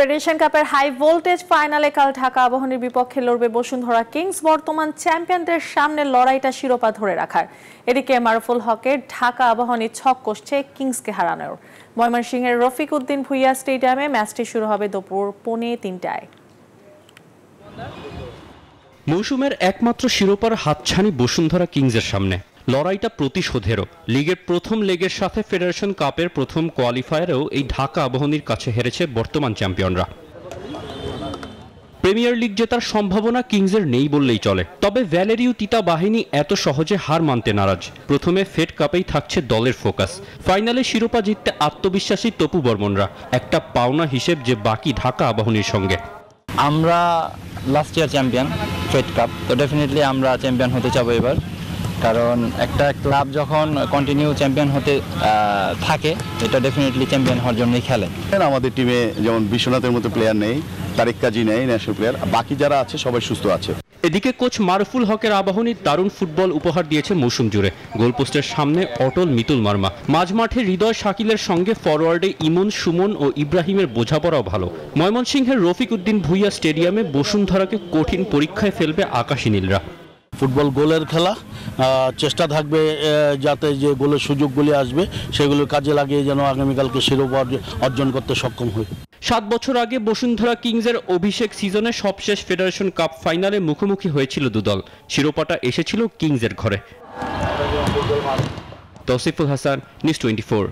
Federation কাপের high voltage ফাইনালে কাল ঢাকা আবাহনীর বিপক্ষে লড়বে বসুন্ধরা কিংস। বর্তমান চ্যাম্পিয়নদের সামনে লড়াইটা শিরোপা ধরে রাখার। এদিকে মারুফুল হকের ঢাকা আবাহনী ছক কষছে কিংসকে হারানোর। ময়মনসিংহের রফিক উদ্দিন ভুইয়া স্টেডিয়ামে ম্যাচটি শুরু হবে দুপুর 3:45-টায়। মৌসুমের একমাত্র শিরোপার হাতছানি বসুন্ধরা কিংসের সামনে। লড়াইটা প্রতিশোধেরও। লিগের প্রথম লেগের সাথে ফেডারেশন কাপের প্রথম কোয়ালিফায়ারেও এই ঢাকা আবাহনীর কাছে হেরেছে বর্তমান চ্যাম্পিয়নরা। প্রিমিয়ার লিগ জেতার সম্ভাবনা কিংসের নেই বললেই চলে। তবে ভ্যালেরিও তিতা বাহিনী এত সহজে হার মানতে নারাজ। প্রথমে ফেড কাপেই থাকছে দলের ফোকাস। ফাইনালে শিরোপা জিততে আত্মবিশ্বাসী তপু বর্মনরা, একটা পাওনা হিসেব যে বাকি ঢাকা আবাহনীর সঙ্গে। আমরা last year champion Fed Cup, তো ডেফিনেটলি আমরা চ্যাম্পিয়ন হতে চাবো এবার। কারণ একটা ক্লাব যখন কন্টিনিউ চ্যাম্পিয়ন হতে থাকে, এটা ডেফিনেটলি চ্যাম্পিয়ন হওয়ার জন্যই খেলে। আমাদের টিমে যেমন বিশ্বনাথের মতো প্লেয়ার নেই, তারেক কাজী নেই ন্যাশনাল প্লেয়ার, বাকি যারা আছে সবাই সুস্থ আছে। এদিকে কোচ মারুফুল হকের আবাহনী দারুণ ফুটবল উপহার দিয়েছে মৌসুম জুড়ে। গোলপোস্টের সামনে অটল মিতুল মার্মা, মাঝমাঠে হৃদয় শাকিলের সঙ্গে ফরওয়ার্ডে ইমন, সুমন ও ইব্রাহিমের বোঝাপড়াও ভালো। ময়মনসিংহের রফিক উদ্দিন ভুইয়া স্টেডিয়ামে বসুন্ধরাকে কঠিন পরীক্ষায় ফেলবে আকাশী নীলরা। ফুটবল গোলের খেলা, চেষ্টা থাকবে যাতে যে গোলের সুযোগগুলি আসবে সেগুলো কাজে লাগিয়ে যেন আগামীকালকে শিরোপা অর্জন করতে সক্ষম হয়। 7 বছর আগে বসুন্ধরা কিংসের অভিষেক সিজনে সবশেষ ফেডারেশন কাপ ফাইনালে মুখোমুখি হয়েছিল দুদল। শিরোপাটা এসেছিল কিংসের ঘরে। তৌসিফুল হাসান, নিউজ 24।